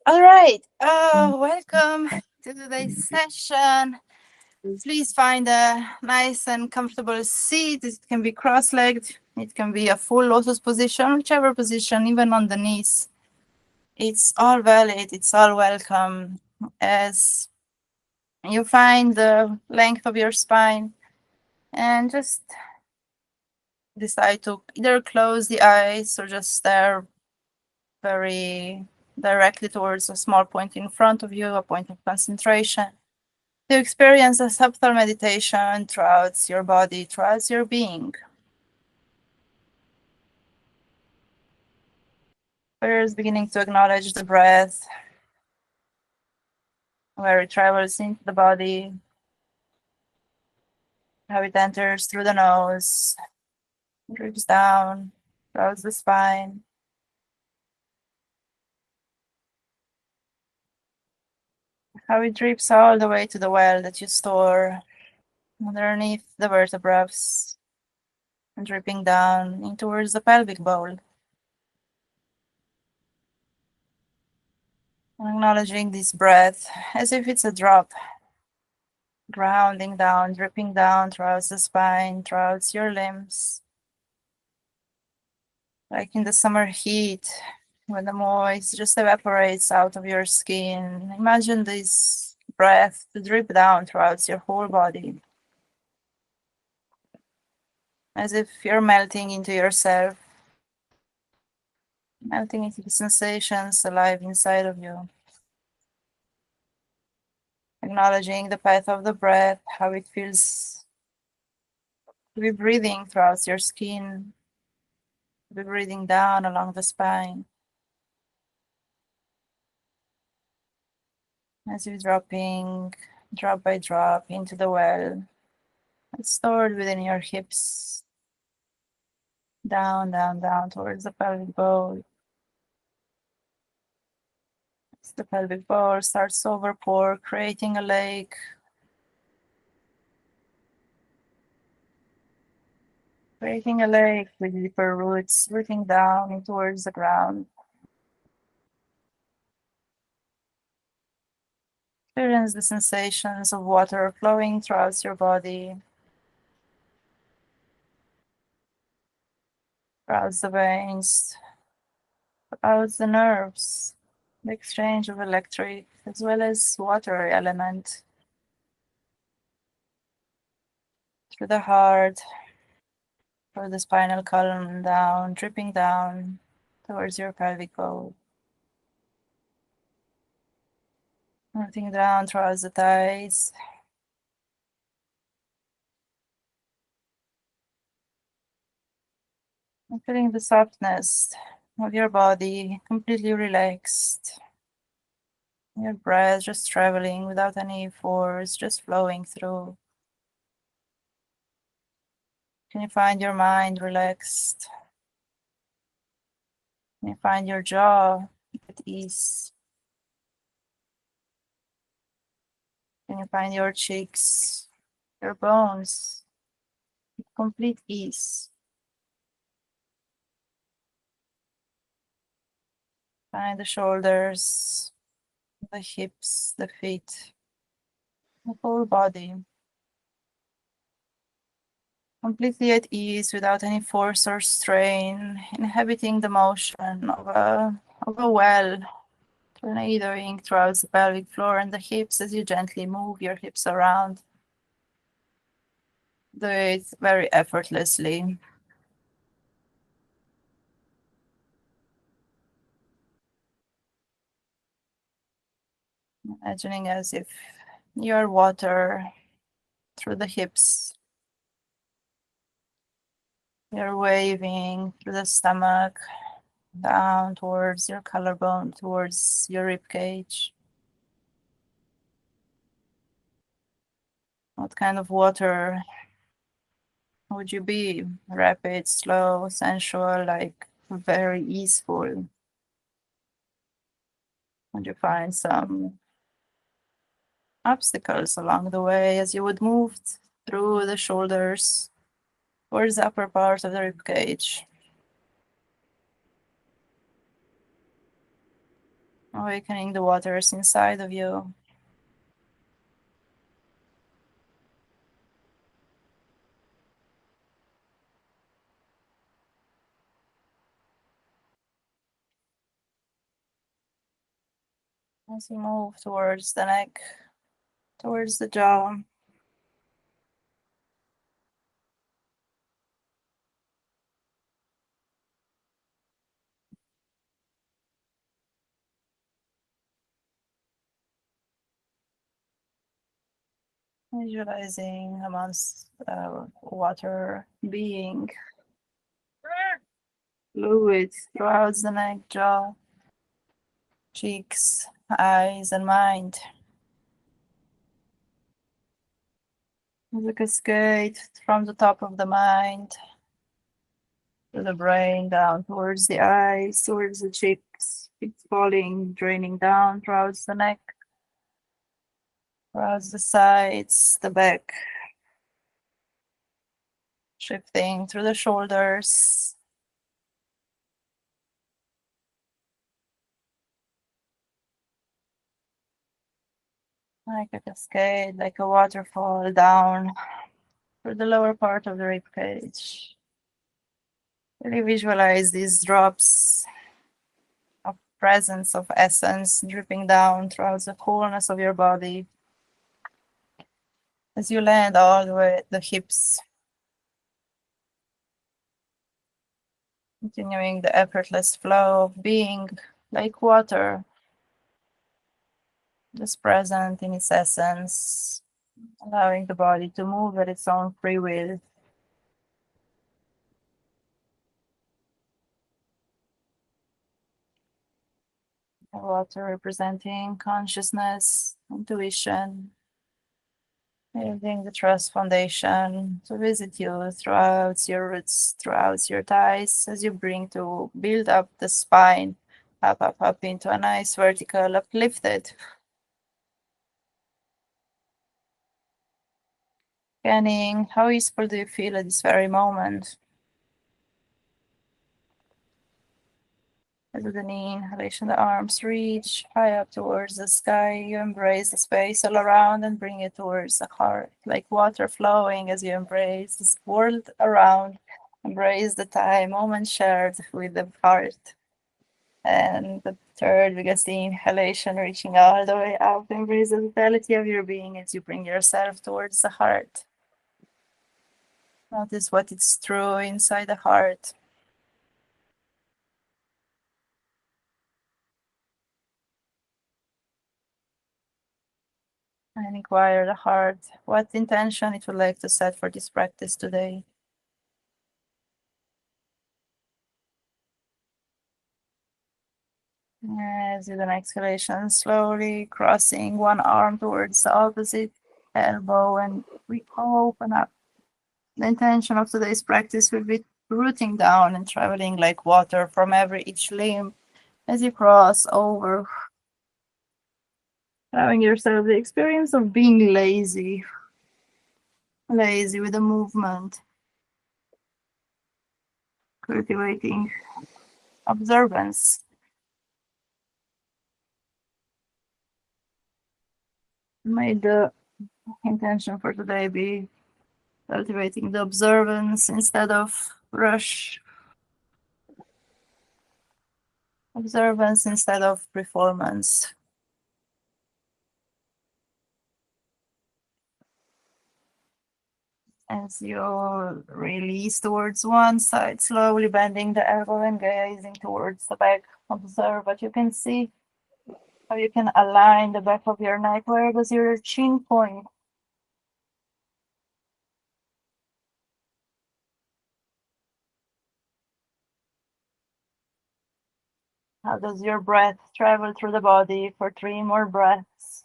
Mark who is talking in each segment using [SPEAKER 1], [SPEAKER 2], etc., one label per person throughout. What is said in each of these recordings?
[SPEAKER 1] All right. Welcome to today's session. Please find a nice and comfortable seat. It can be cross-legged. It can be a full lotus position, whichever position, even on the knees. It's all valid. It's all welcome. As you find the length of your spine and just decide to either close the eyes or just stare very directly towards a small point in front of you, a point of concentration. To experience a subtle meditation throughout your body, throughout your being. First, beginning to acknowledge the breath, where it travels into the body, how it enters through the nose, drips down, throughout the spine, how it drips all the way to the well that you store underneath the vertebrae, and dripping down in towards the pelvic bowl. Acknowledging this breath as if it's a drop, grounding down, dripping down throughout the spine, throughout your limbs. Like in the summer heat, when the moist just evaporates out of your skin. Imagine this breath to drip down throughout your whole body. As if you're melting into yourself, melting into the sensations alive inside of you. Acknowledging the path of the breath, how it feels to be breathing throughout your skin, to be breathing down along the spine. As you're dropping drop by drop into the well, it's stored within your hips, down, down, down towards the pelvic bowl. As the pelvic bowl starts to overpour, creating a lake. Creating a lake with deeper roots, rooting down towards the ground. Experience the sensations of water flowing throughout your body, throughout the veins, throughout the nerves, the exchange of electric as well as water element through the heart, through the spinal column down, dripping down towards your pelvic bowl. Rooting down throughout the thighs. And feeling the softness of your body completely relaxed. Your breath just traveling without any force, just flowing through. Can you find your mind relaxed? Can you find your jaw at ease? Can you find your cheeks, your bones at complete ease? Find the shoulders, the hips, the feet, the whole body. Completely at ease without any force or strain, inhabiting the motion of a well, tornadoing throughout the pelvic floor and the hips as you gently move your hips around. Do it very effortlessly. Imagining as if you're water through the hips. You're waving through the stomach, down towards your collarbone, towards your rib cage. What kind of water would you be? Rapid, slow, sensual, like very easeful? Would you find some obstacles along the way as you would move through the shoulders towards the upper part of the rib cage? awakening the waters inside of you. As you move towards the neck, towards the jaw. Visualizing a water being fluid throughout the neck, jaw, cheeks, eyes, and mind. The cascade from the top of the mind to the brain, down towards the eyes, towards the cheeks, it's falling, draining down throughout the neck, throughout the sides, the back, shifting through the shoulders, like a cascade, like a waterfall down through the lower part of the rib cage. Really visualize these drops of presence, of essence, dripping down throughout the wholeness of your body as you land all the way at the hips, continuing the effortless flow of being like water, just present in its essence, allowing the body to move at its own free will. Water representing consciousness, intuition, building the trust foundation to visit you throughout your roots, throughout your thighs, as you bring to build up the spine, up into a nice vertical uplifted. Scanning, how useful do you feel at this very moment? As with the knee inhalation, the arms reach high up towards the sky. You embrace the space all around and bring it towards the heart, like water flowing as you embrace this world around. Embrace the time, moment shared with the heart. And the third biggest inhalation, reaching all the way up. Embrace the totality of your being as you bring yourself towards the heart. Notice what is true inside the heart. And inquire the heart what intention it would like to set for this practice today. As with an exhalation, slowly crossing one arm towards the opposite elbow, and we open up. The intention of today's practice will be rooting down and traveling like water from each limb as you cross over, allowing yourself the experience of being lazy with the movement, cultivating observance. May the intention for today be cultivating the observance instead of rush, observance instead of performance. As you release towards one side, slowly bending the elbow and gazing towards the back, observe what you can see, how you can align the back of your neck. Where does your chin point? How does your breath travel through the body for 3 more breaths?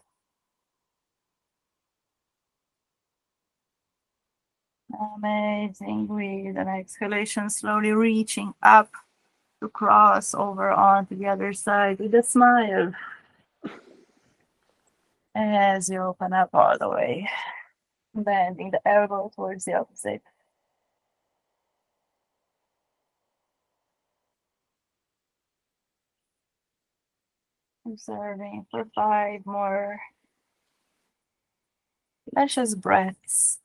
[SPEAKER 1] Amazing. With an exhalation, slowly reaching up to cross over onto the other side with a smile. As you open up all the way, bending the elbow towards the opposite. Observing for 5 more luscious breaths.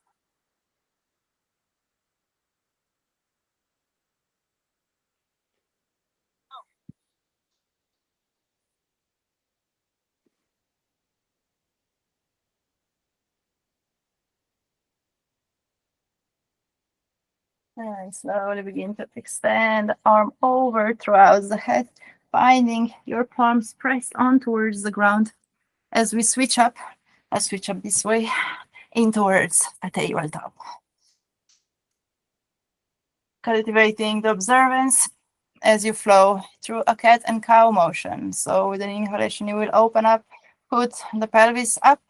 [SPEAKER 1] And slowly begin to extend the arm over throughout the head, finding your palms pressed on towards the ground. As we switch up, I switch up this way in towards a tabletop. Cultivating the observance as you flow through a cat and cow motion. So with an inhalation, you will open up, put the pelvis up,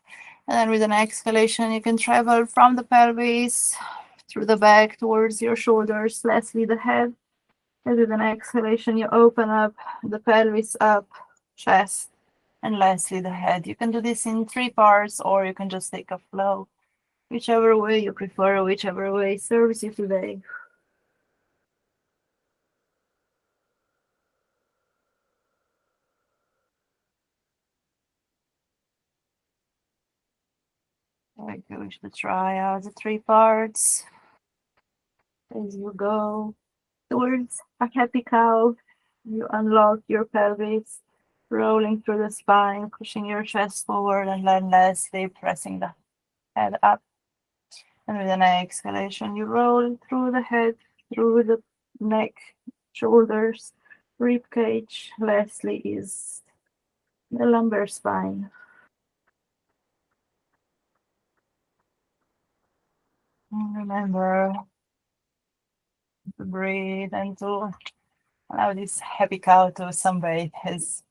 [SPEAKER 1] and then with an exhalation, you can travel from the pelvis through the back towards your shoulders, lastly the head. And with an exhalation, you open up the pelvis up, chest, and lastly the head. You can do this in 3 parts, or you can just take a flow, whichever way you prefer, whichever way serves you today. I wish to try out the 3 parts as you go towards a happy cow. You unlock your pelvis, rolling through the spine, pushing your chest forward, and then lastly pressing the head up. And with an exhalation, you roll through the head, through the neck, shoulders, rib cage. Lastly is the lumbar spine. And remember to breathe and to allow this happy cow to sunbathe as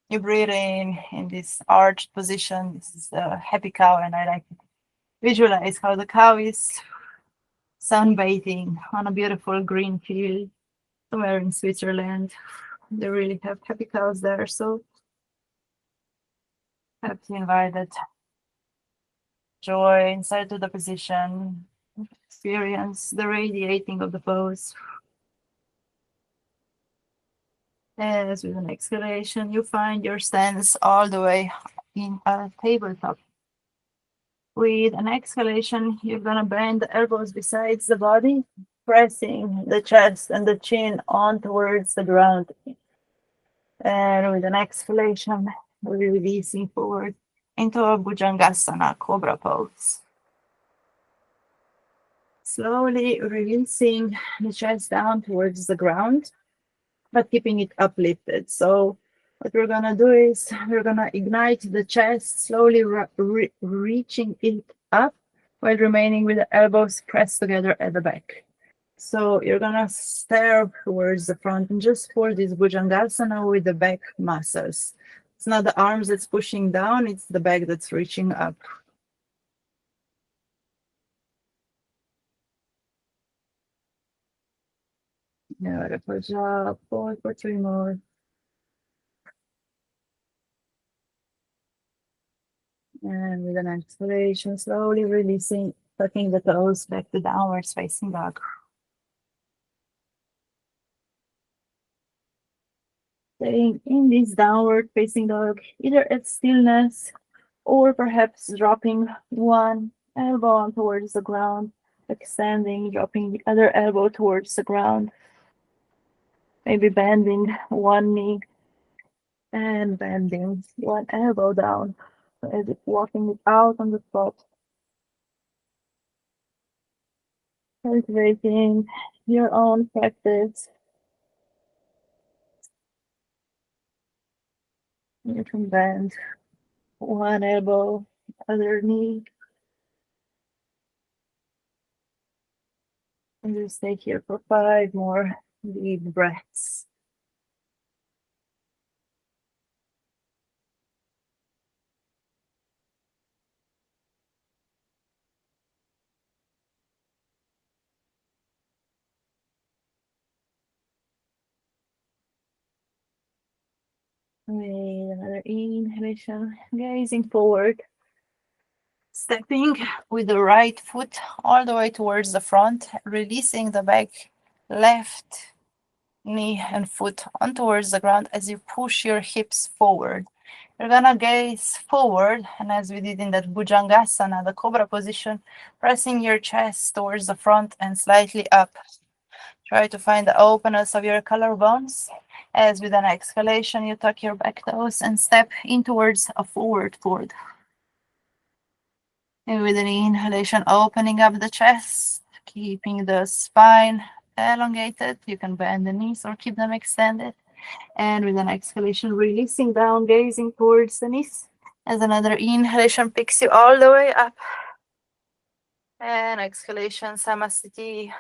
[SPEAKER 1] you breathe in this arched position. This is a happy cow, and I like to visualize how the cow is sunbathing on a beautiful green field somewhere in Switzerland. They really have happy cows there, so I have to invite that joy inside to the position, experience the radiating of the pose. As with an exhalation, you find your stance all the way in a tabletop. With an exhalation, you're gonna bend the elbows besides the body, pressing the chest and the chin on towards the ground. And with an exhalation, we're releasing forward into a Bhujangasana, Cobra pose. Slowly releasing the chest down towards the ground, but keeping it uplifted. So what we're gonna do is we're gonna ignite the chest, slowly reaching it up while remaining with the elbows pressed together at the back. So you're gonna stare towards the front and just hold this Bhujangasana with the back muscles. It's not the arms that's pushing down, it's the back that's reaching up. Beautiful job. Forward for 3 more. And with an exhalation, slowly releasing, tucking the toes back to downwards facing dog. Staying in this downward facing dog, either at stillness or perhaps dropping one elbow on towards the ground, extending, dropping the other elbow towards the ground, maybe bending one knee and bending one elbow down as if walking it out on the spot. Cultivating your own practice. You can bend one elbow, other knee, and just stay here for 5 more deep breaths. With another inhalation, gazing forward, stepping with the right foot all the way towards the front, releasing the back left knee and foot on towards the ground as you push your hips forward. You're gonna gaze forward, and as we did in that Bhujangasana, the cobra position, pressing your chest towards the front and slightly up. Try to find the openness of your collarbones. As with an exhalation, you tuck your back toes and step in towards a forward fold. And with an inhalation, opening up the chest, keeping the spine elongated. You can bend the knees or keep them extended. And with an exhalation, releasing down, gazing towards the knees. As another inhalation picks you all the way up. And exhalation, Samasthiti.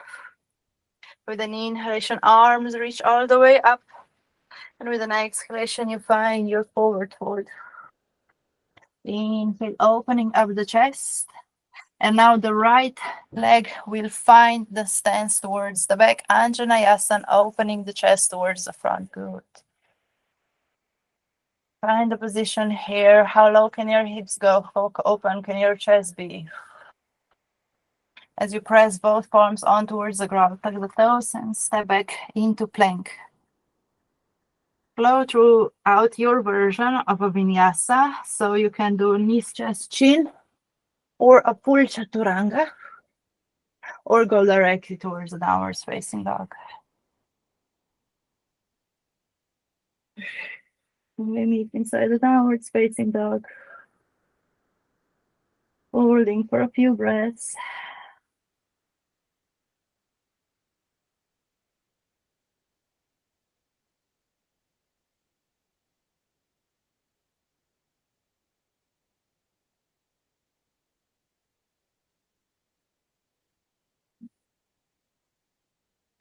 [SPEAKER 1] With an inhalation, arms reach all the way up. And with an exhalation, you find your forward fold. Inhale, opening up the chest. And now the right leg will find the stance towards the back. Anjaneyasana, opening the chest towards the front. Good. Find the position here. How low can your hips go? How open can your chest be? As you press both palms on towards the ground, tuck the toes and step back into plank. Flow throughout your version of a vinyasa. So you can do knees, chest, chin, or a full chaturanga, or go directly towards the downward facing dog. We meet inside the downward facing dog. Holding for a few breaths.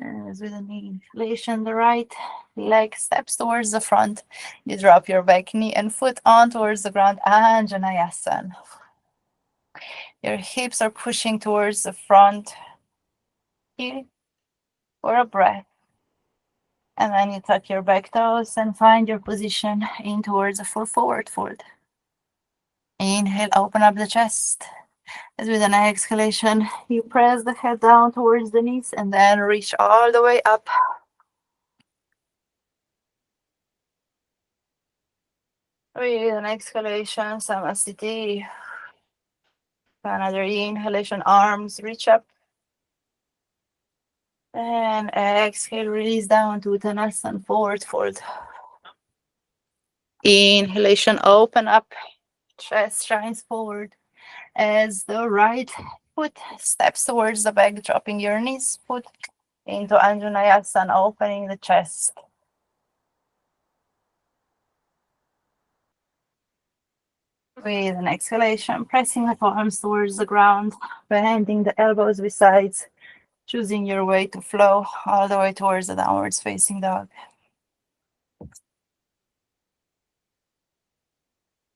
[SPEAKER 1] And as with an inhalation, the right leg steps towards the front. You drop your back knee and foot on towards the ground, Anjaneyasana. Your hips are pushing towards the front. Here for a breath. And then you tuck your back toes and find your position in towards a full forward fold. Inhale, open up the chest. As with an exhalation, you press the head down towards the knees and then reach all the way up. With an exhalation, Samasthiti. Another inhalation, arms reach up. And exhale, release down to Uttanasana, forward fold. Inhalation, open up, chest shines forward. As the right foot steps towards the back, dropping your knees, foot into Anjaneyasana, opening the chest. With an exhalation, pressing the palms towards the ground, bending the elbows besides, choosing your way to flow all the way towards the downwards facing dog.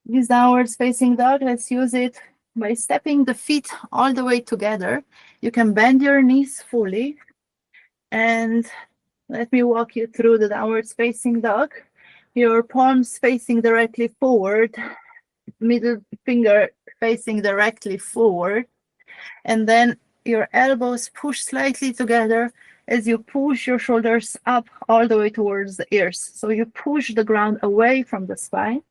[SPEAKER 1] This downwards facing dog, let's use it by stepping the feet all the way together. You can bend your knees fully. And let me walk you through the downwards facing dog. Your palms facing directly forward, middle finger facing directly forward, and then your elbows push slightly together as you push your shoulders up all the way towards the ears. So you push the ground away from the spine,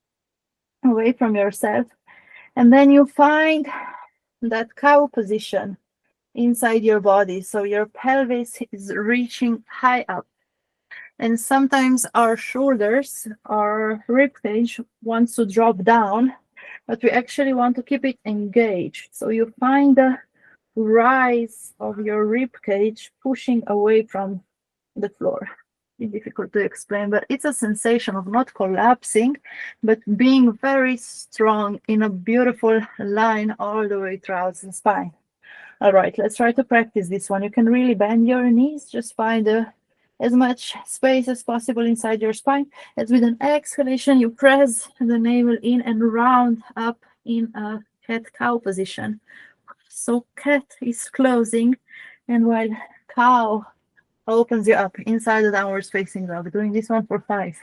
[SPEAKER 1] away from yourself, and then you find that cow position inside your body. So your pelvis is reaching high up. And sometimes our shoulders, our rib cage wants to drop down, but we actually want to keep it engaged. So you find the rise of your rib cage pushing away from the floor. It's difficult to explain, but it's a sensation of not collapsing, but being very strong in a beautiful line all the way throughout the spine. All right, let's try to practice this one. You can really bend your knees, just find as much space as possible inside your spine. As with an exhalation, you press the navel in and round up in a cat-cow position. So cat is closing, and while cow opens you up inside the downwards facing dog. Doing this one for 5.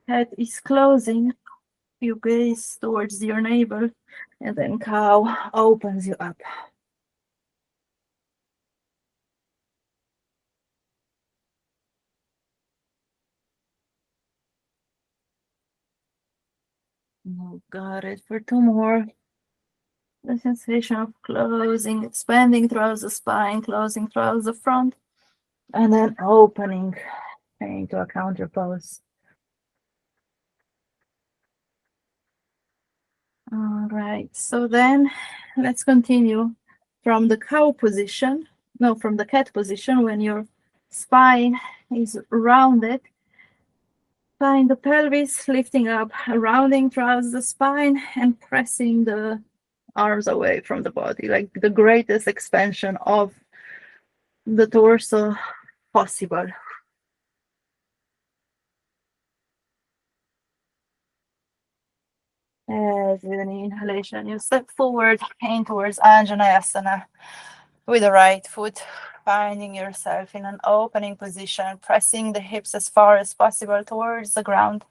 [SPEAKER 1] Head is closing, you gaze towards your navel, and then cow opens you up. Oh, got it. For two more. The sensation of closing, expanding throughout the spine, closing throughout the front, and then opening into a counter pose. All right, so then let's continue from the cow position, no, from the cat position when your spine is rounded. Find the pelvis lifting up, rounding throughout the spine and pressing the arms away from the body, like the greatest expansion of the torso possible. As with an inhalation, you step forward in towards Hanumanasana with the right foot, finding yourself in an opening position, pressing the hips as far as possible towards the ground.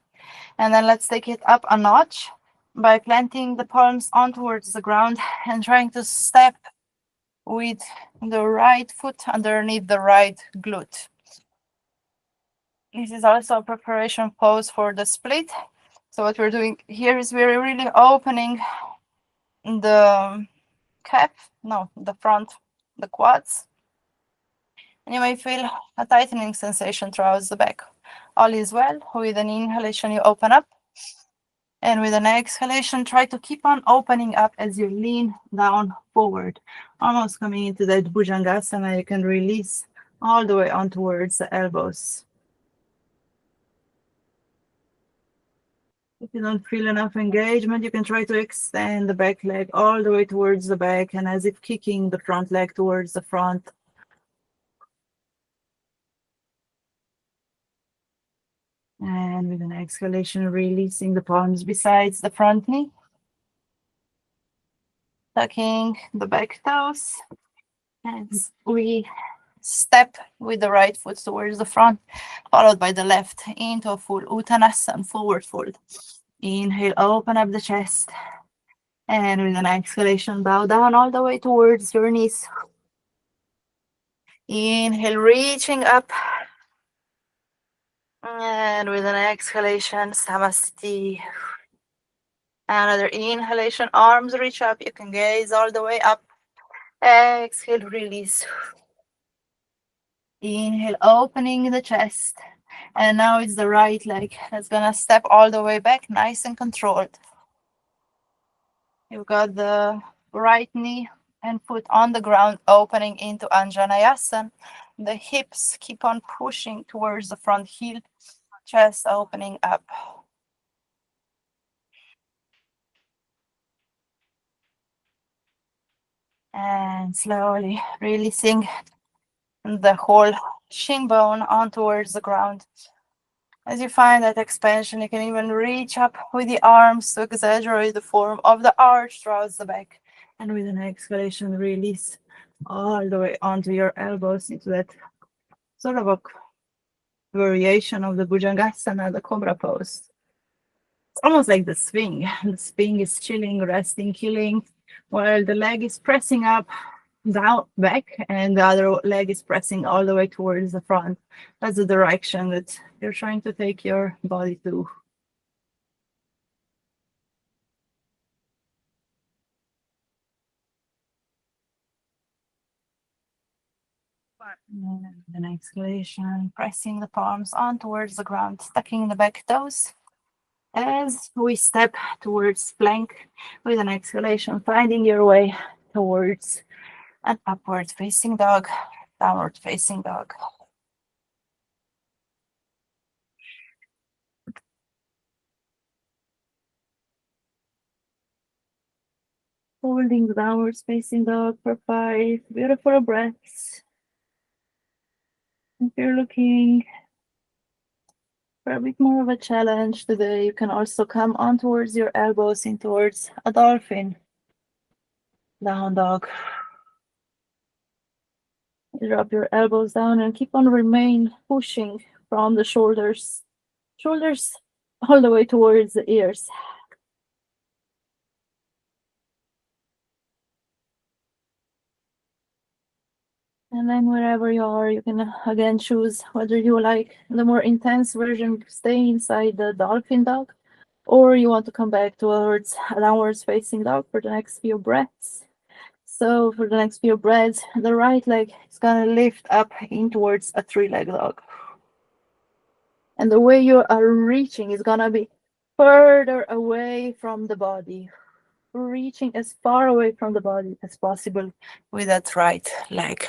[SPEAKER 1] And then let's take it up a notch by planting the palms on towards the ground and trying to step with the right foot underneath the right glute. This is also a preparation pose for the split. So what we're doing here is we're really opening the the front, the quads. And you may feel a tightening sensation throughout the back. All is well. With an inhalation, you open up. And with an exhalation, try to keep on opening up as you lean down forward, almost coming into that Bhujangasana. You can release all the way on towards the elbows. If you don't feel enough engagement, you can try to extend the back leg all the way towards the back and as if kicking the front leg towards the front. And with an exhalation, releasing the palms besides the front knee. Tucking the back toes. And we step with the right foot towards the front, followed by the left into a full Uttanasana, forward fold. Inhale, open up the chest. And with an exhalation, bow down all the way towards your knees. Inhale, reaching up. And with an exhalation, Samasthiti. Another inhalation, arms reach up. You can gaze all the way up. Exhale, release. Inhale, opening the chest. And now it's the right leg that's gonna step all the way back, nice and controlled. You've got the right knee and foot on the ground, opening into Anjaneyasana. The hips keep on pushing towards the front heel, chest opening up. And slowly releasing the whole shin bone on towards the ground. As you find that expansion, you can even reach up with the arms to exaggerate the form of the arch throughout the back. And with an exhalation, release all the way onto your elbows into that sort of a variation of the Bhujangasana, the Cobra pose. It's almost like the swing. The swing is chilling, resting, killing, while the leg is pressing up, down, back, and the other leg is pressing all the way towards the front. That's the direction that you're trying to take your body to. And an exhalation, pressing the palms on towards the ground, tucking the back toes. As we step towards plank with an exhalation, finding your way towards an upward facing dog, downward facing dog. Holding the downward facing dog for 5 beautiful breaths. If you're looking for a bit more of a challenge today, you can also come on towards your elbows in towards a dolphin. Down dog. Drop your elbows down and keep on remain pushing from the shoulders. Shoulders all the way towards the ears. And then wherever you are, you can again choose whether you like the more intense version, stay inside the dolphin dog, or you want to come back towards downwards facing dog for the next few breaths. So for the next few breaths, the right leg is gonna lift up in towards a three-leg dog. And the way you are reaching is gonna be further away from the body, reaching as far away from the body as possible with that right leg.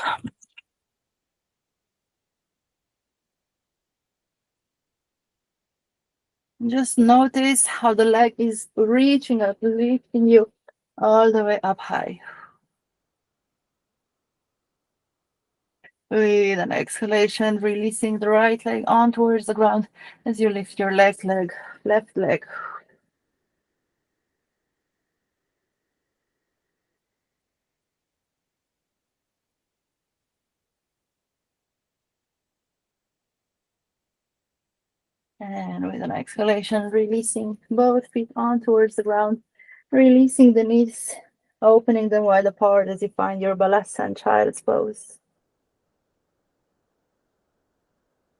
[SPEAKER 1] Just notice how the leg is reaching up, lifting you all the way up high. With an exhalation, releasing the right leg on towards the ground as you lift your left leg. And with an exhalation, releasing both feet on towards the ground, releasing the knees, opening them wide apart as you find your Balasana child's pose.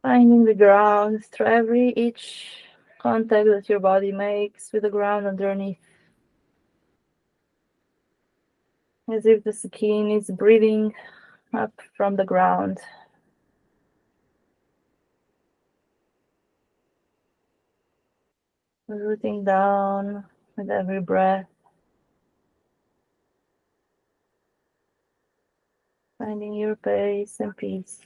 [SPEAKER 1] Finding the ground through each contact that your body makes with the ground underneath. As if the skin is breathing up from the ground. Rooting down with every breath. Finding your pace and peace.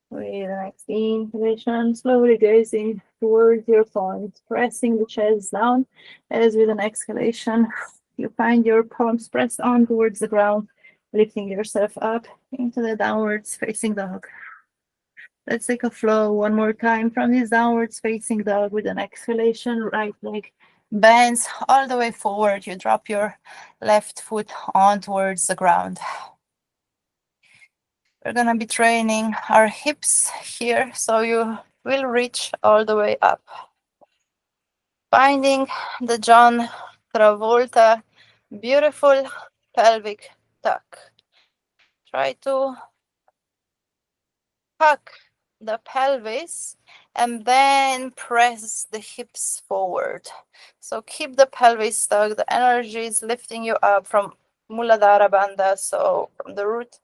[SPEAKER 1] With the next inhalation, slowly gazing towards your palms, pressing the chest down. As with an exhalation, you find your palms pressed on towards the ground, lifting yourself up into the downwards facing dog. Let's take a flow one more time from this downwards facing dog with an exhalation. Right leg bends all the way forward. You drop your left foot on towards the ground. We're going to be training our hips here, so you will reach all the way up. Finding the John Travolta beautiful pelvic tuck. Try to tuck the pelvis and then press the hips forward. So keep the pelvis stuck. The energy is lifting you up from Muladhara Bandha, so from the root.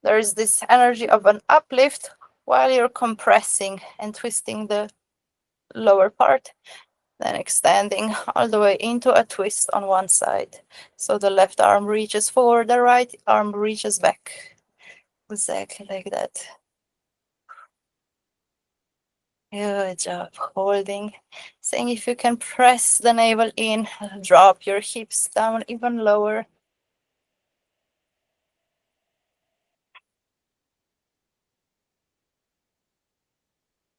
[SPEAKER 1] There is this energy of an uplift while you're compressing and twisting the lower part, then extending all the way into a twist on one side. So the left arm reaches forward, the right arm reaches back. Exactly like that. Good job. Holding. Saying if you can press the navel in, drop your hips down even lower.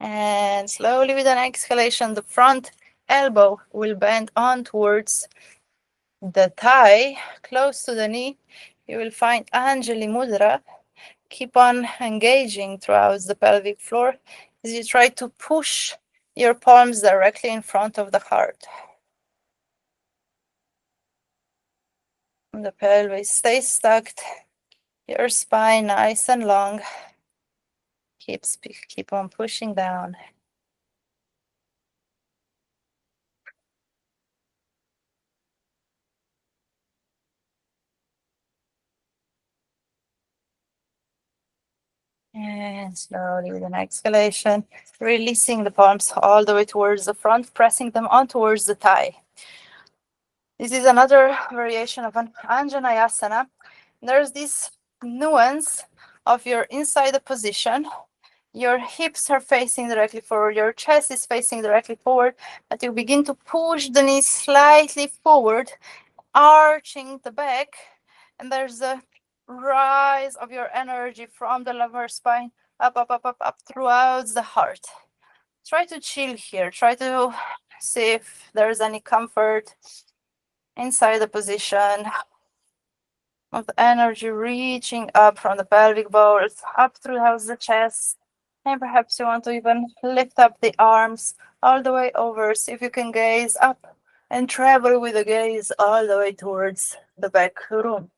[SPEAKER 1] And slowly with an exhalation, the front elbow will bend on towards the thigh, close to the knee. You will find Anjali Mudra. Keep on engaging throughout the pelvic floor as you try to push your palms directly in front of the heart. The pelvis stays stuck. Your spine nice and long. Keep on pushing down. And slowly with an exhalation, releasing the palms all the way towards the front, pressing them on towards the thigh. This is another variation of an Anjaneyasana. There's this nuance of your inside the position. Your hips are facing directly forward, your chest is facing directly forward, but you begin to push the knees slightly forward, arching the back, and there's a rise of your energy from the lumbar spine up throughout the heart. Try to chill here. Try to See if there's any comfort inside the position of the energy reaching up from the pelvic bones, up throughout the chest. And perhaps you want to even lift up the arms all the way over. See if you can gaze up and travel with the gaze all the way towards the back room.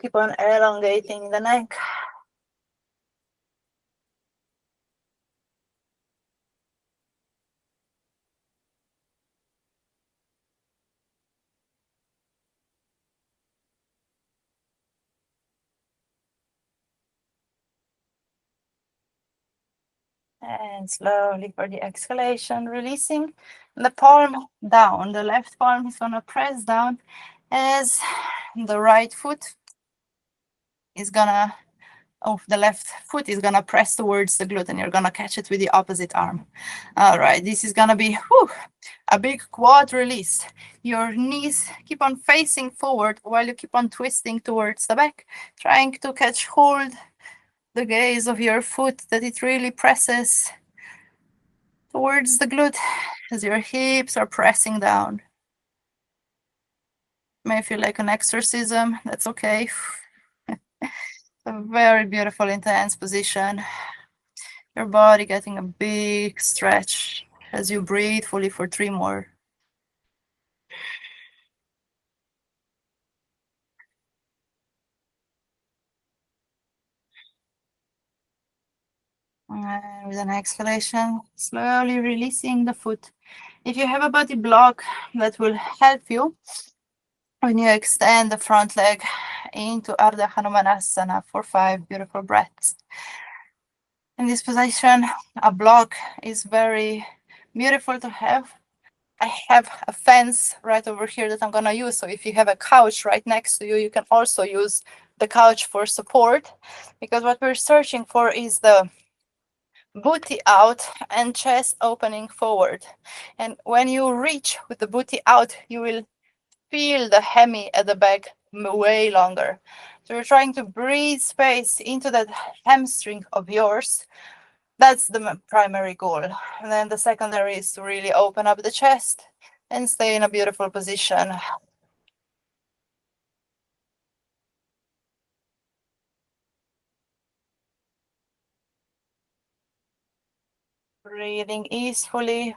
[SPEAKER 1] Keep on elongating the neck. And slowly for the exhalation, releasing the palm down. The left palm is going to press down as the right foot is going to, the left foot is going to press towards the glute, and you're going to catch it with the opposite arm. All right, this is going to be a big quad release. Your knees keep on facing forward while you keep on twisting towards the back, trying to catch hold the gaze of your foot, that it really presses towards the glute as your hips are pressing down. May feel like an exorcism, that's okay. A very beautiful, intense position. Your body getting a big stretch as you breathe fully for 3 more. And with an exhalation, slowly releasing the foot. If you have a body block, that will help you when you extend the front leg into Ardha Hanumanasana for 5 beautiful breaths. In this position, a block is very beautiful to have. I have a fence right over here that I'm going to use. So if you have a couch right next to you, you can also use the couch for support, because what we're searching for is the booty out and chest opening forward. And when you reach with the booty out, you will feel the hemi at the back way longer. So you're trying to breathe space into that hamstring of yours. That's the primary goal. And then the secondary is to really open up the chest and stay in a beautiful position. Breathing easily.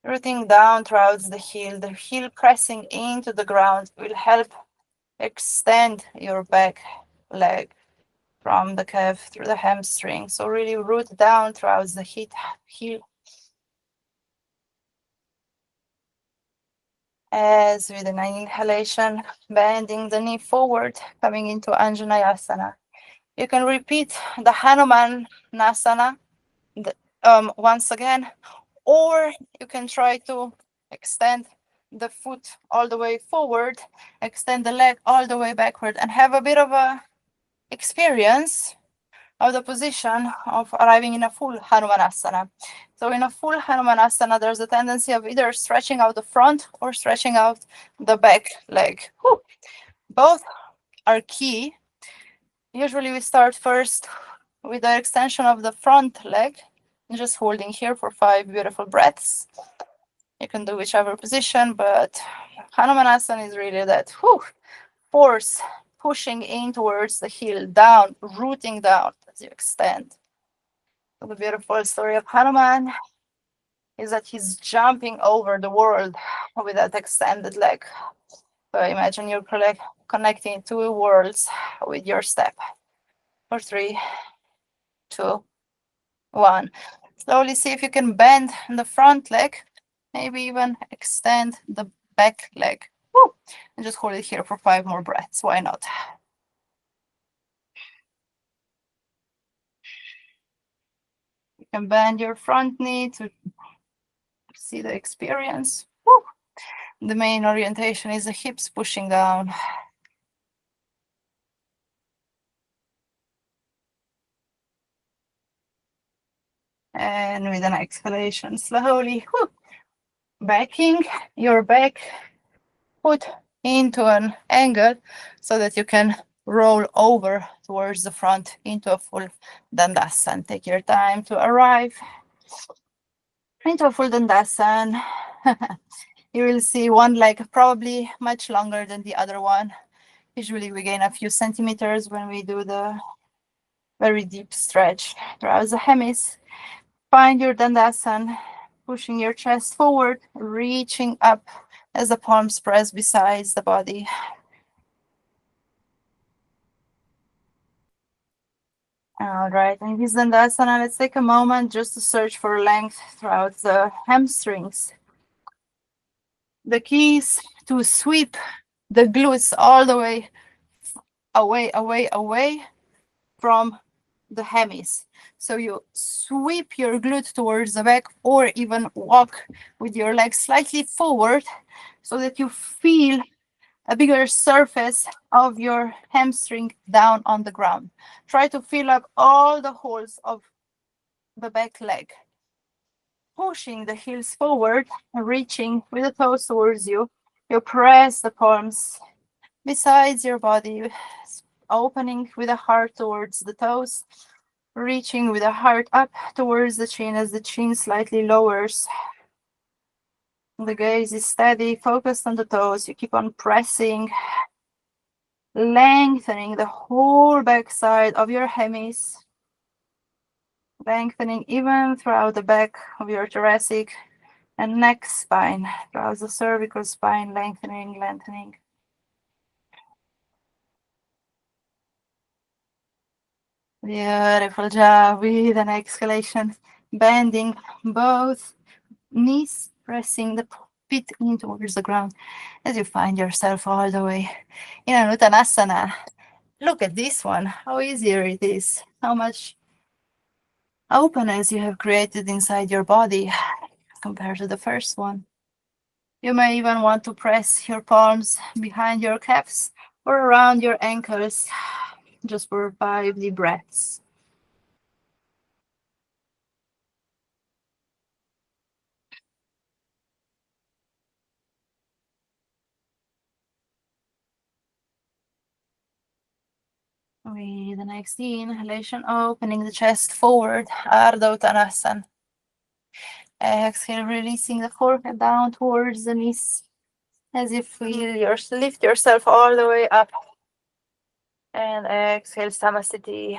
[SPEAKER 1] Rooting down towards the heel pressing into the ground will help extend your back leg from the calf through the hamstring. So really root down towards the heel. As with an inhalation, bending the knee forward, coming into Anjaneyasana. You can repeat the Hanumanasana once again, or you can try to extend the foot all the way forward, extend the leg all the way backward, and have a bit of a experience of the position of arriving in a full Hanumanasana. So in a full Hanumanasana, there's a tendency of either stretching out the front or stretching out the back leg. Both are key. Usually we start first with the extension of the front leg, just holding here for 5 beautiful breaths. You can do whichever position, but Hanumanasana is really that force pushing in towards the heel, down, rooting down as you extend. So the beautiful story of Hanuman is that he's jumping over the world with that extended leg. So imagine you're connecting 2 worlds with your step. For 3, 2, 1. Slowly see if you can bend the front leg, maybe even extend the back leg. And just hold it here for 5 more breaths. Why not? You can bend your front knee to see the experience. The main orientation is the hips pushing down. And with an exhalation, slowly backing your back foot into an angle so that you can roll over towards the front into a full Dandasana. Take your time to arrive. into a full Dandasana. You will see one leg probably much longer than the other one. Usually we gain a few centimeters when we do the very deep stretch throughout the hemis. Find your Dandasana, pushing your chest forward, reaching up as the palms press beside the body. All right, in this Dandasana, let's take a moment just to search for length throughout the hamstrings. The key is to sweep the glutes all the way away from the hemis. So you sweep your glute towards the back or even walk with your legs slightly forward so that you feel a bigger surface of your hamstring down on the ground. Try to fill up all the holes of the back leg. Pushing the heels forward, reaching with the toes towards you. You press the palms besides your body, opening with the heart towards the toes, reaching with the heart up towards the chin as the chin slightly lowers. The gaze is steady, focused on the toes. You keep on pressing, lengthening the whole back side of your hemis, lengthening even throughout the back of your thoracic and neck spine, throughout the cervical spine, lengthening. Beautiful job. With an exhalation, bending both knees, pressing the feet in towards the ground as you find yourself all the way in Hanumanasana. Look at this one, how easier it is, how much openness you have created inside your body compared to the first one. You may even want to press your palms behind your calves or around your ankles just for 5 deep breaths. With the next inhalation, opening the chest forward, Ardha Uttanasana. Exhale, releasing the forehead down towards the knees as you feel lift yourself all the way up. And exhale, Samasthiti.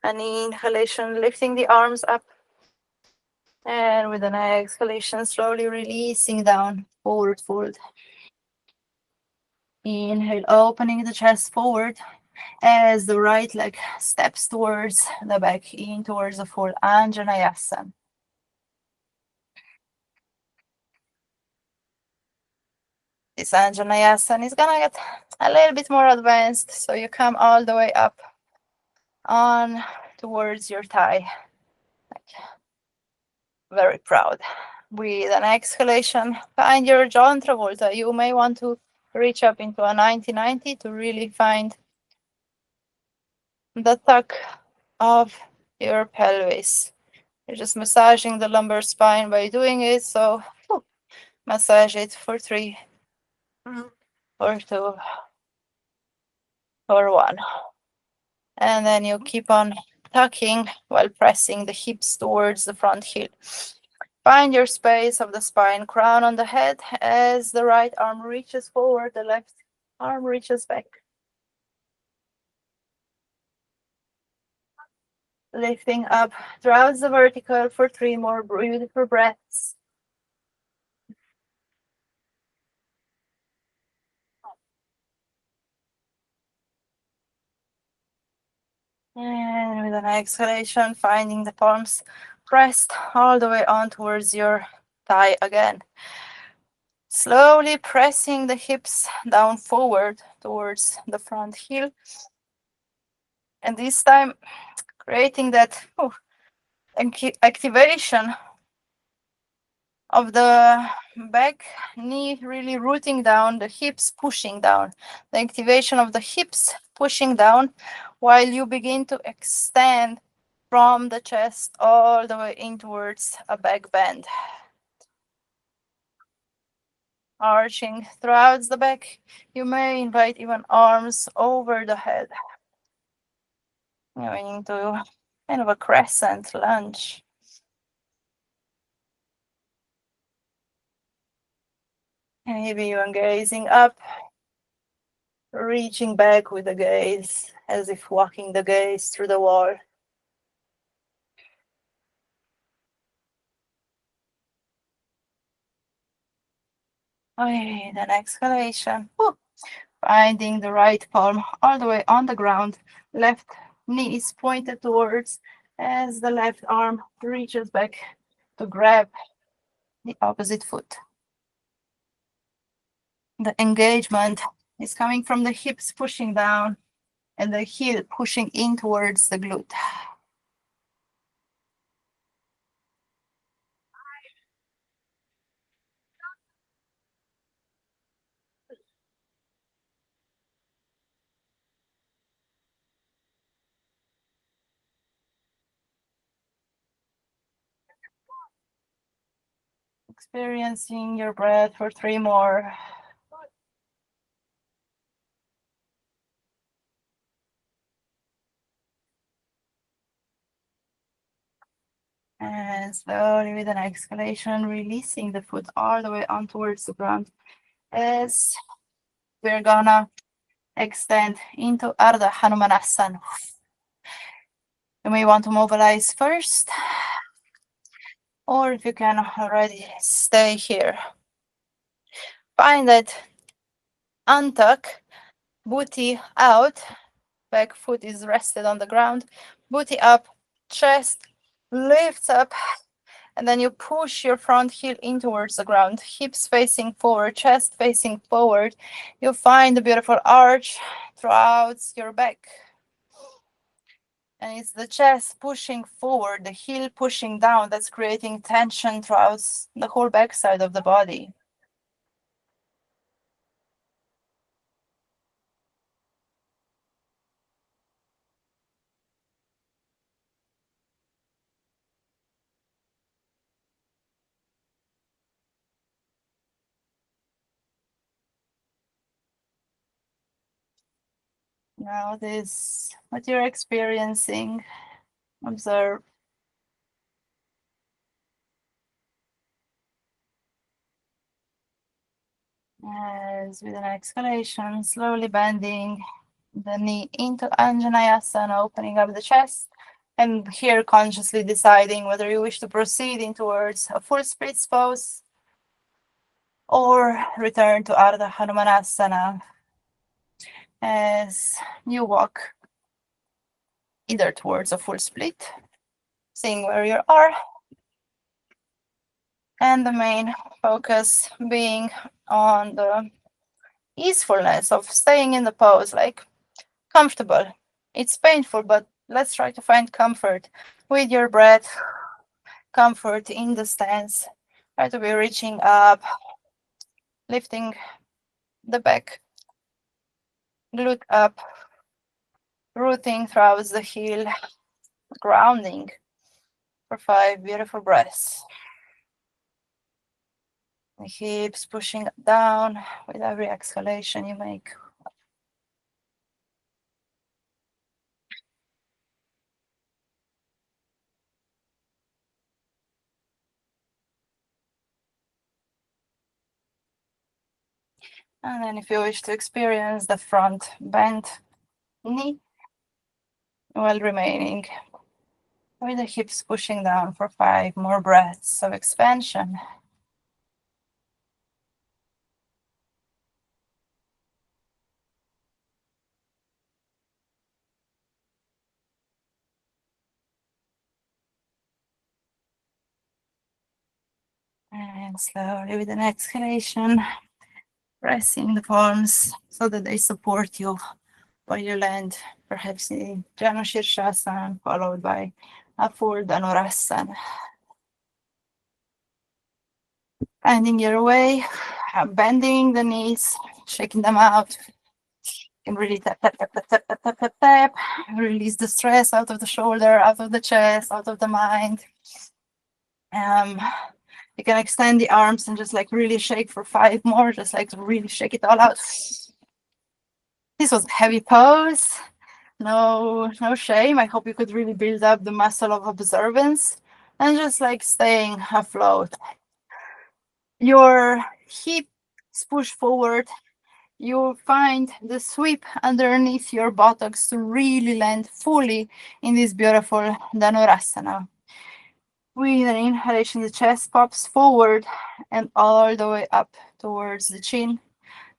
[SPEAKER 1] An inhalation, lifting the arms up. And with an exhalation, slowly releasing down, forward fold. Inhale, opening the chest forward as the right leg steps towards the back, in towards the full Anjaneyasana. This Anjaneyasana is gonna get a little bit more advanced, so you come all the way up on towards your thigh. Very proud. With an exhalation, find your John Travolta. You may want to reach up into a 90-90 to really find the tuck of your pelvis. You're just massaging the lumbar spine by doing it, so massage it for 3, or 2, or 1. And then you keep on tucking while pressing the hips towards the front heel. Find your space of the spine, crown on the head as the right arm reaches forward, the left arm reaches back. Lifting up throughout the vertical for 3 more beautiful breaths. And with an exhalation, finding the palms pressed all the way on towards your thigh again. Slowly pressing the hips down forward towards the front heel. And this time, creating that activation of the back knee, really rooting down, the hips pushing down. The activation of the hips pushing down while you begin to extend from the chest all the way in towards a back bend. Arching throughout the back. You may invite even arms over the head. Going to kind of a crescent lunge. And maybe even gazing up, reaching back with the gaze, as if walking the gaze through the wall. Okay, then exhalation. Woo. Finding the right palm all the way on the ground. Left knee is pointed towards as the left arm reaches back to grab the opposite foot. The engagement is coming from the hips pushing down and the heel pushing in towards the glute. Experiencing your breath for 3 more. And slowly with an exhalation, releasing the foot all the way on towards the ground as we're gonna extend into Ardha Hanumanasana. You may want to mobilize first, or if you can already stay here. Find that untuck, booty out, back foot is rested on the ground, booty up, chest lifts up, and then you push your front heel in towards the ground, hips facing forward, chest facing forward. You find a beautiful arch throughout your back. And it's the chest pushing forward, the heel pushing down, that's creating tension throughout the whole backside of the body. Now this, what you're experiencing, observe. As with an exhalation, slowly bending the knee into Anjaneyasana, opening up the chest. And here consciously deciding whether you wish to proceed in towards a full split pose or return to Ardha Hanumanasana as you walk either towards a full split, seeing where you are, and the main focus being on the easefulness of staying in the pose, like comfortable. It's painful, but let's try to find comfort with your breath, comfort in the stance. Try to be reaching up, lifting the back, glute up, rooting throughout the heel, grounding for 5 beautiful breaths. The hips pushing down with every exhalation you make. And then if you wish to experience the front bent knee while remaining with the hips pushing down for 5 more breaths of expansion. And slowly with an exhalation, pressing the palms so that they support you while you land, perhaps in Janu Shirshasana, followed by a full Dhanurasana. Finding your way, bending the knees, shaking them out. And really tap, tap, tap, tap, tap, tap, tap, tap, tap. Release the stress out of the shoulder, out of the chest, out of the mind. You can extend the arms and just like really shake for 5 more, just like really shake it all out. This was a heavy pose. no shame. I hope you could really build up the muscle of observance and just like staying afloat. Your hips push forward. You find the sweep underneath your buttocks to really land fully in this beautiful Dhanurasana. With an inhalation, the chest pops forward and all the way up towards the chin.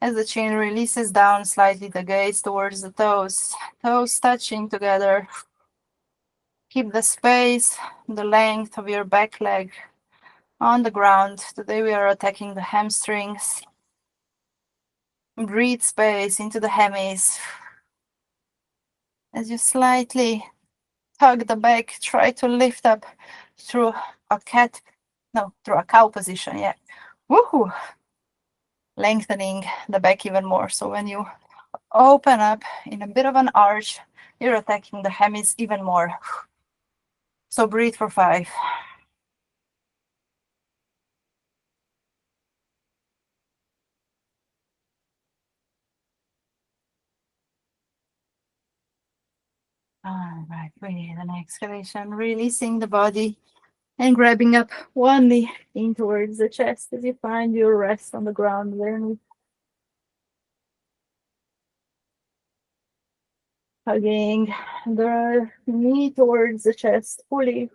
[SPEAKER 1] As the chin releases down slightly, the gaze towards the toes. Toes touching together. Keep the space, the length of your back leg on the ground. Today we are attacking the hamstrings. Breathe space into the hammies. As you slightly tug the back, try to lift up through a through a cow position. Yeah. Woohoo! Lengthening the back even more. So when you open up in a bit of an arch, you're attacking the hammies even more. So breathe for 5. All right, breathe an exhalation, releasing the body and grabbing up one knee in towards the chest as you find your rest on the ground underneath. Hugging the knee towards the chest fully.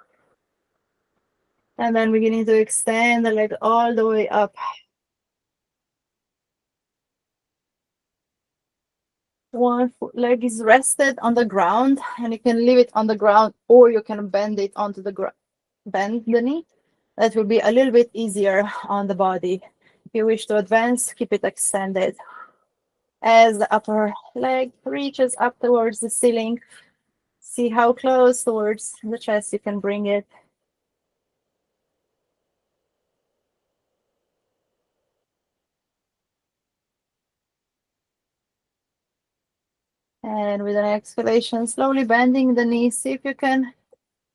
[SPEAKER 1] And then beginning to extend the leg all the way up. One leg is rested on the ground and you can leave it on the ground or you can bend it onto the ground. Bend the knee. That will be a little bit easier on the body. If you wish to advance, keep it extended. As the upper leg reaches up towards the ceiling, see how close towards the chest you can bring it. And with an exhalation, slowly bending the knee, see if you can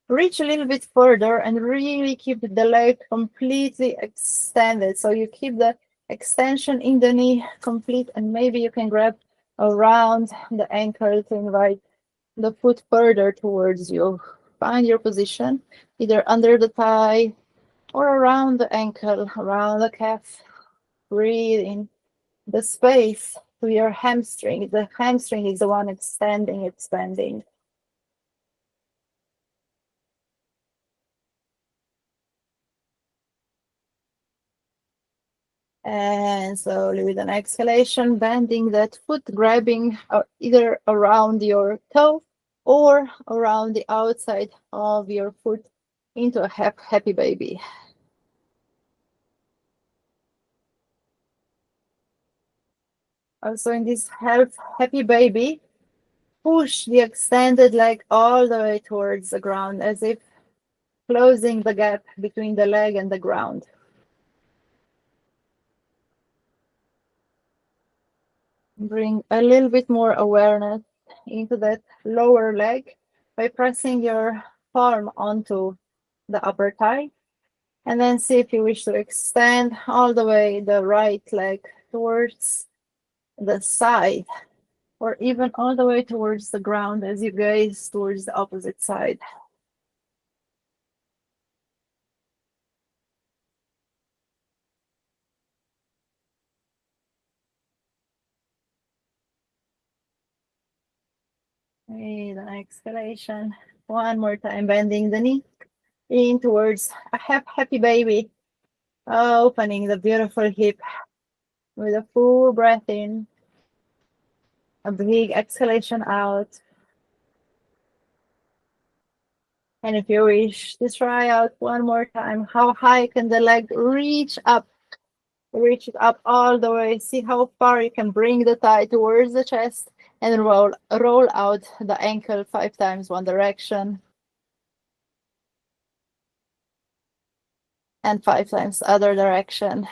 [SPEAKER 1] reach a little bit further and really keep the leg completely extended. So you keep the extension in the knee complete, and maybe you can grab around the ankle to invite the foot further towards you. Find your position, either under the thigh or around the ankle, around the calf. Breathe in the space to your hamstring. The hamstring is the one extending, expanding. And slowly with an exhalation, bending that foot, grabbing either around your toe or around the outside of your foot into a happy baby. Also in this happy baby, push the extended leg all the way towards the ground as if closing the gap between the leg and the ground. Bring a little bit more awareness into that lower leg by pressing your palm onto the upper thigh. And then see if you wish to extend all the way the right leg towards the side, or even all the way towards the ground as you gaze towards the opposite side. With an exhalation. One more time, bending the knee in towards a happy baby. Opening the beautiful hip with a full breath in. A big exhalation out. And if you wish to try out one more time, how high can the leg reach up? Reach it up all the way. See how far you can bring the thigh towards the chest and roll out the ankle 5 times one direction and 5 times other direction.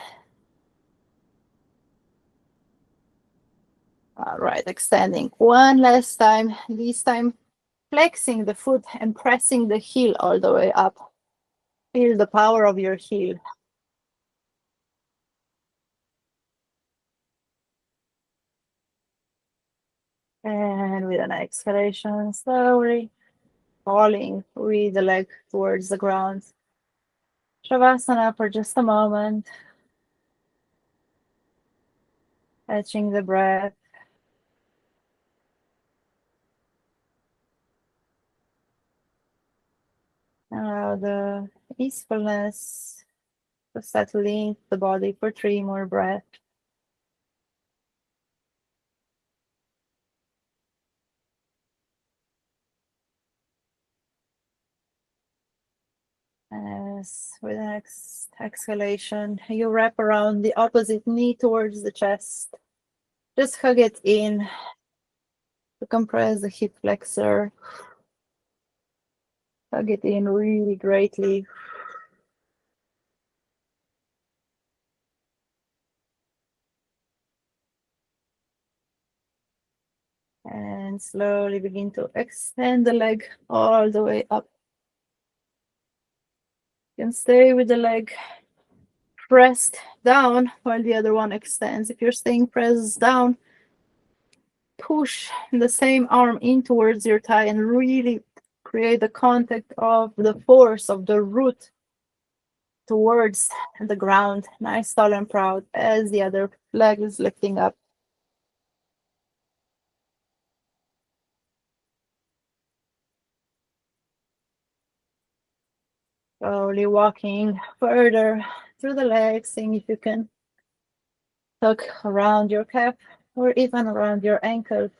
[SPEAKER 1] All right, extending one last time, this time flexing the foot and pressing the heel all the way up. Feel the power of your heel. And with an exhalation, slowly falling with the leg towards the ground. Shavasana for just a moment, catching the breath. Allow the peacefulness to settle into the body for 3 more breaths. As with the next exhalation, you wrap around the opposite knee towards the chest. Just hug it in to compress the hip flexor. Hug it in really greatly. And slowly begin to extend the leg all the way up. You can stay with the leg pressed down while the other one extends. If you're staying pressed down, push the same arm in towards your thigh and really create the contact of the force of the root towards the ground. Nice, tall, and proud as the other leg is lifting up. Slowly walking further through the legs, seeing if you can tuck around your calf or even around your ankle.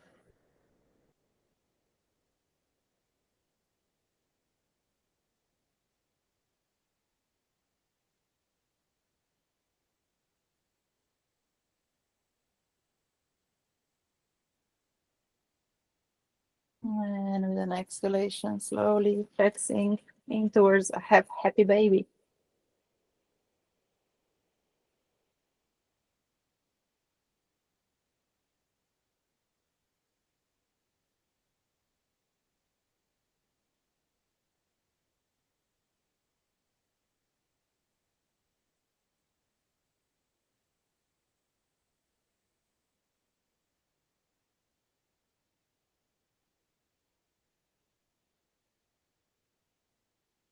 [SPEAKER 1] And with an exhalation, slowly flexing in towards a happy baby.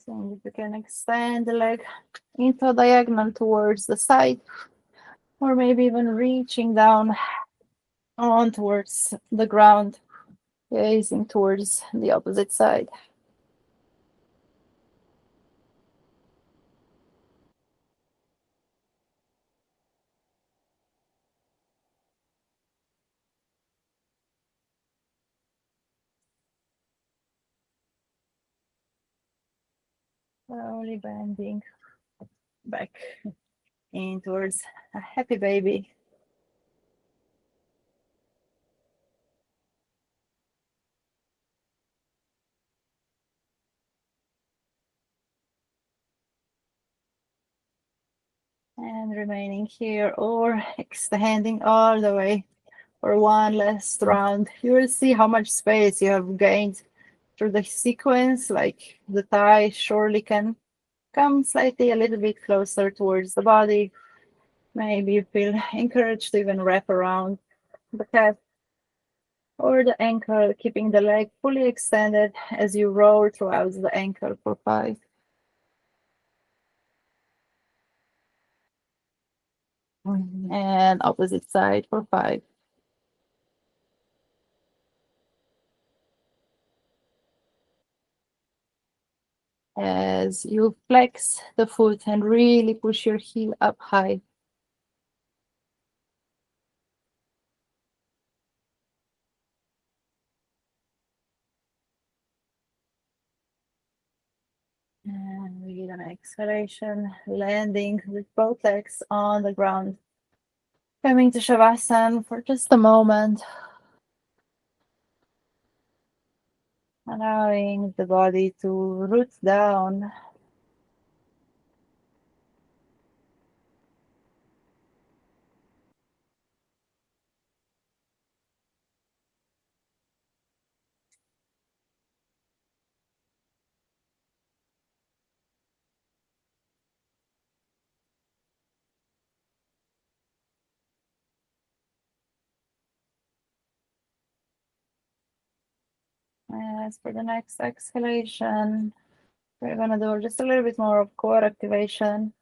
[SPEAKER 1] So if you can extend the leg into diagonal towards the side, or maybe even reaching down on towards the ground, gazing towards the opposite side. Slowly bending back in towards a happy baby. And remaining here or extending all the way for one last round. You will see how much space you have gained through the sequence, like the thigh surely can come slightly a little bit closer towards the body. Maybe you feel encouraged to even wrap around the calf or the ankle, keeping the leg fully extended as you roll throughout the ankle for 5. And opposite side for 5. As you flex the foot and really push your heel up high. And with an exhalation, landing with both legs on the ground. Coming to Shavasana for just a moment. Allowing the body to root down. As for the next exhalation, we're gonna do just a little bit more of core activation.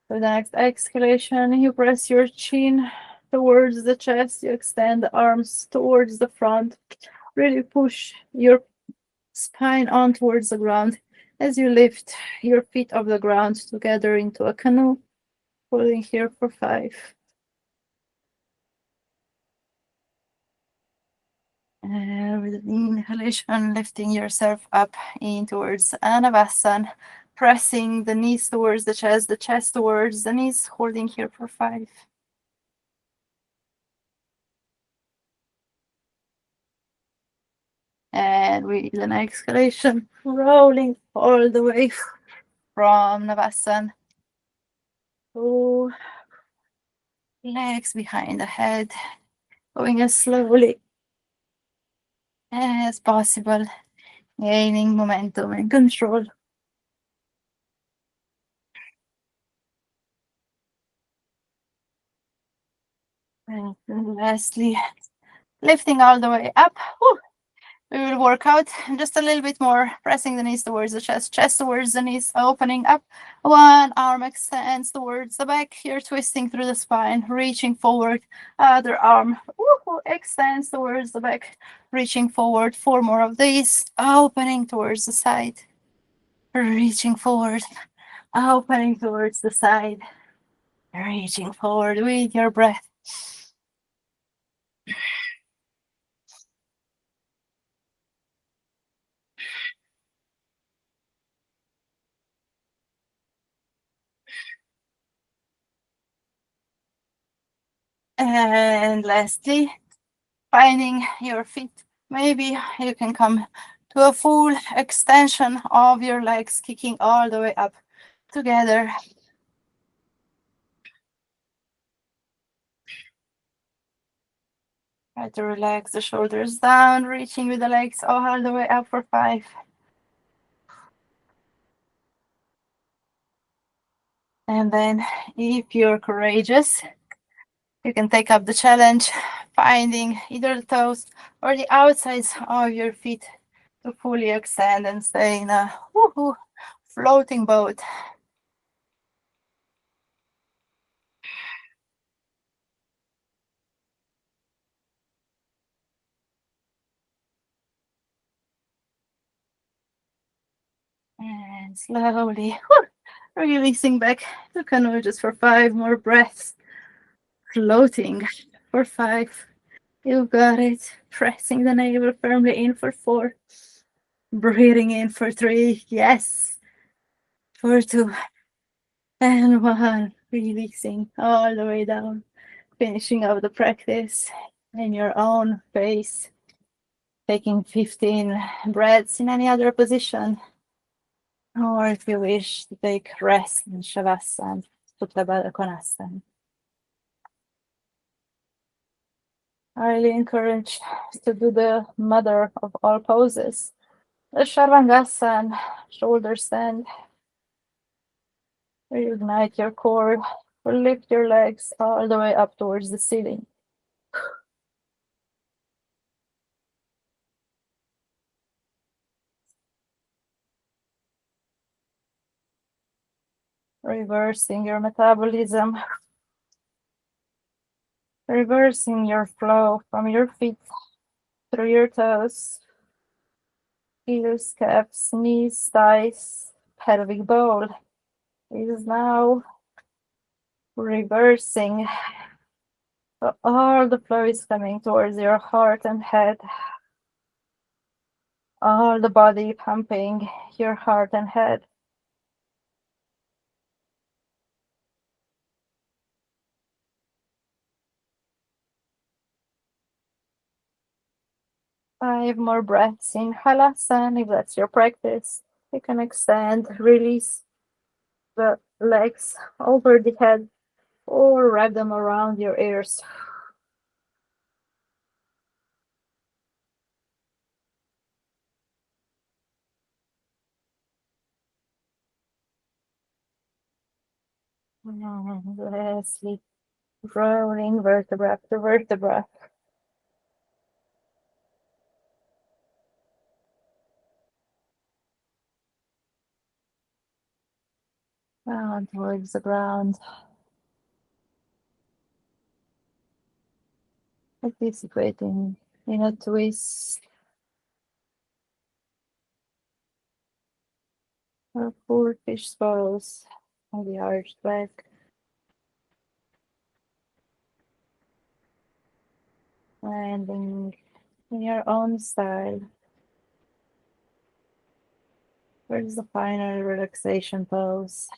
[SPEAKER 1] For the next exhalation, you press your chin towards the chest, you extend the arms towards the front, really push your spine on towards the ground as you lift your feet off the ground together into a canoe, holding here for 5. And with the inhalation, lifting yourself up in towards Hanumanasana, pressing the knees towards the chest towards the knees, holding here for 5. And with an exhalation, rolling all the way from Navasana. to legs behind the head, going as slowly as possible, gaining momentum and control. And lastly, lifting all the way up. Whew. We will work out just a little bit more, pressing the knees towards the chest towards the knees, opening up. One arm extends towards the back. You're twisting through the spine, reaching forward. Other arm extends towards the back, reaching forward. 4 more of these, opening towards the side, reaching forward, opening towards the side, reaching forward with your breath. And lastly, finding your feet. Maybe you can come to a full extension of your legs, kicking all the way up together. Try to relax the shoulders down, reaching with the legs all the way up for 5. And then, if you're courageous, you can take up the challenge, finding either the toes or the outsides of your feet to fully extend and stay in a floating boat. And slowly releasing back to canoe just for 5 more breaths. Floating for 5. You got it. Pressing the navel firmly in for 4. Breathing in for 3. Yes. For 2. And 1. Releasing all the way down. Finishing up the practice in your own pace. Taking 15 breaths in any other position. Or if you wish to take rest in Shavasana, Supta Baddha Konasana. I really encourage to do the mother of all poses. The Charangasana, shoulder stand. Reignite your core. Lift your legs all the way up towards the ceiling. Reversing your metabolism. Reversing your flow from your feet through your toes, heels, calves, knees, thighs, pelvic bowl. Is now reversing. So all the flow is coming towards your heart and head. All the body pumping your heart and head. Five more breaths in Halasana, if that's your practice. You can extend, release the legs over the head or wrap them around your ears. And lastly, rolling vertebra to vertebra. Down towards the ground. Participating in a twist or full fish pose on the arched back. Landing in your own style. Where's the final relaxation pose?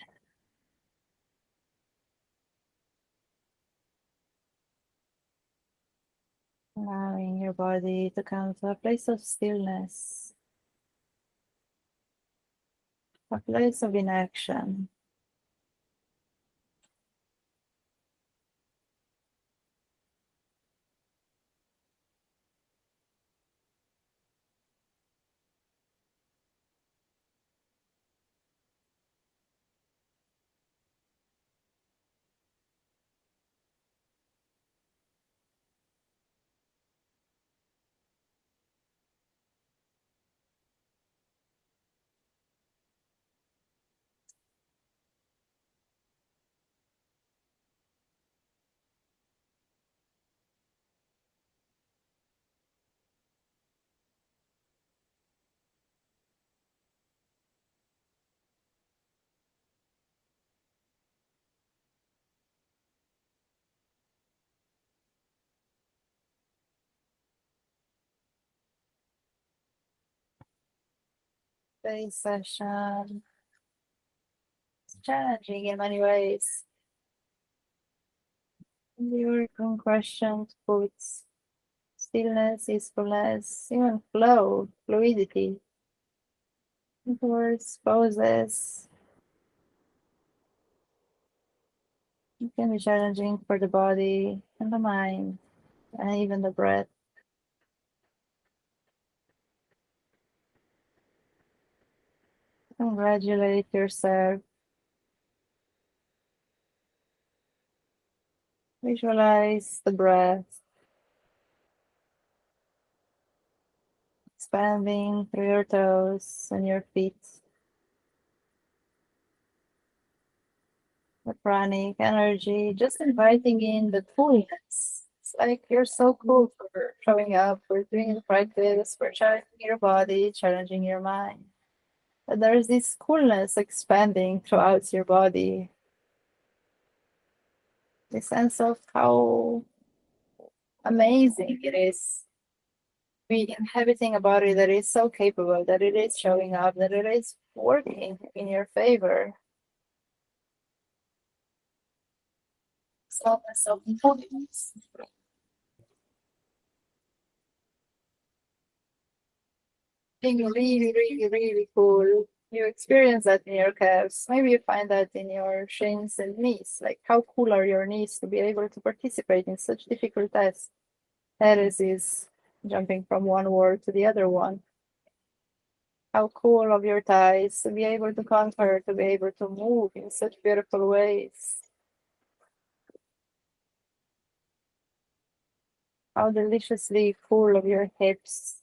[SPEAKER 1] Allowing your body to come to a place of stillness, a place of inaction. Today's session is challenging in many ways. Your question puts stillness, peacefulness, even flow, fluidity towards poses. It can be challenging for the body and the mind and even the breath. Congratulate yourself. Visualize the breath expanding through your toes and your feet. The pranic energy, just inviting in the coolness. It's like you're so cool for showing up, for doing the practice, for challenging your body, challenging your mind. But there's this coolness expanding throughout your body. The sense of how amazing it is be inhabiting a body that is so capable, that it is showing up, that it is working in your favor. Softness of intelligence. Being really, really, really cool. You experience that in your calves. Maybe you find that in your shins and knees. Like, how cool are your knees to be able to participate in such difficult tests? Heresies, jumping from one word to the other one. How cool of your thighs to be able to conquer, to be able to move in such beautiful ways. How deliciously full of your hips.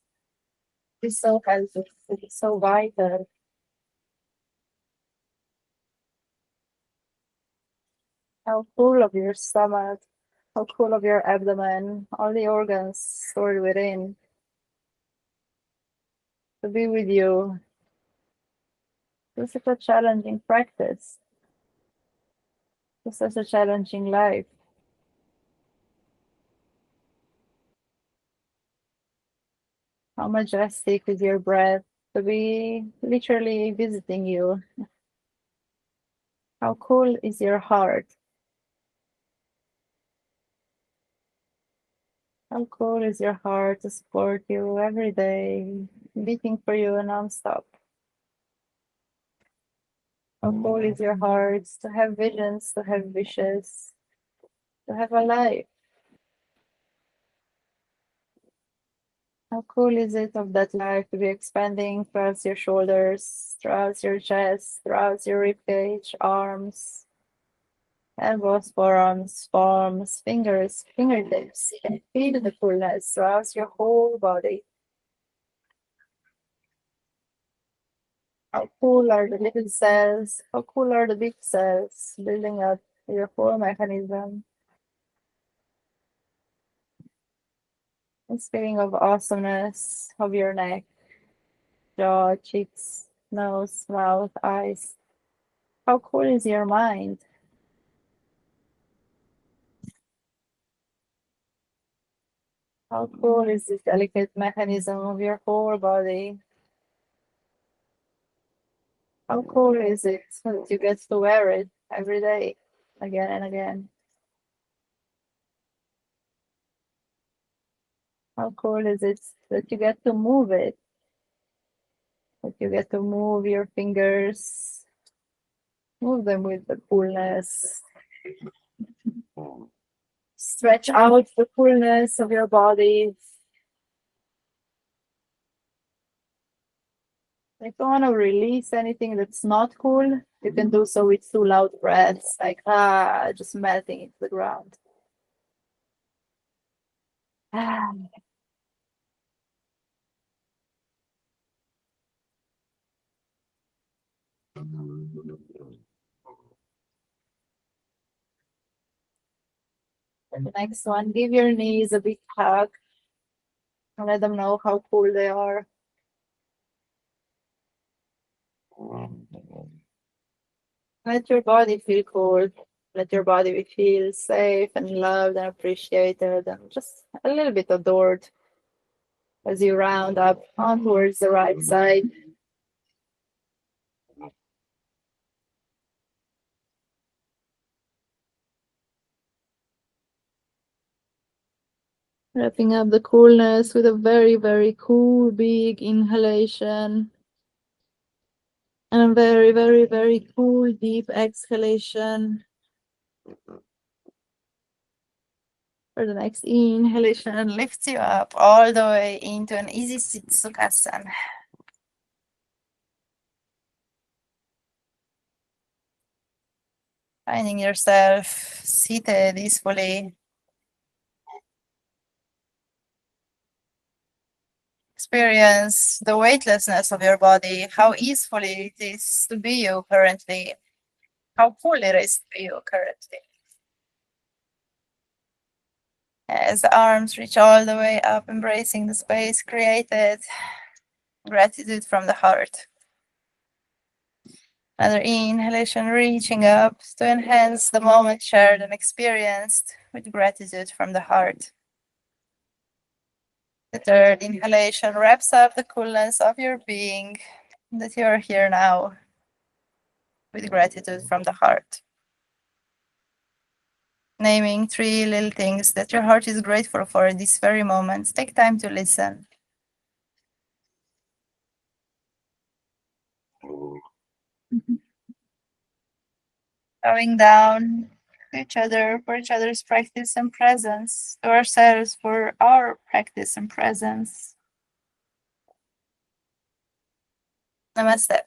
[SPEAKER 1] It's so healthy, it's so vital. How full of your stomach, how full of your abdomen, all the organs stored within. To be with you. This is a challenging practice. This is a challenging life. How majestic is your breath to be literally visiting you. How cool is your heart? How cool is your heart to support you every day, beating for you nonstop? How cool is your heart to have visions, to have wishes, to have a life? How cool is it of that life to be expanding throughout your shoulders, throughout your chest, throughout your ribcage, arms, elbows, forearms, palms, fingers, fingertips. You can feel the coolness throughout your whole body. How cool are the little cells? How cool are the big cells building up your core mechanism? This feeling of awesomeness of your neck, jaw, cheeks, nose, mouth, eyes. How cool is your mind? How cool is this delicate mechanism of your whole body? How cool is it that you get to wear it every day, again and again? How cool is it that you get to move it? That you get to move your fingers, move them with the coolness. Stretch out the coolness of your body. If you want to release anything that's not cool, you can do so with 2 loud breaths, like just melting into the ground. Ah. And the next one, give your knees a big hug and let them know how cool they are. Let your body feel cool. Let your body feel safe and loved and appreciated and just a little bit adored as you round up on towards the right side. Wrapping up the coolness with a very, very cool, big inhalation. And a very, very, very cool, deep exhalation. For the next inhalation, lifts you up all the way into an easy sit sukhasana. Finding yourself seated easily. Experience the weightlessness of your body, how easily it is to be you currently, how cool it is to be you currently. As the arms reach all the way up, embracing the space created, gratitude from the heart. Another inhalation, reaching up to enhance the moment shared and experienced with gratitude from the heart. The third inhalation wraps up the coolness of your being, that you are here now with gratitude from the heart. Naming 3 little things that your heart is grateful for in this very moment. Take time to listen. Bowing down to each other for each other's practice and presence, to ourselves for our practice and presence. Namaste.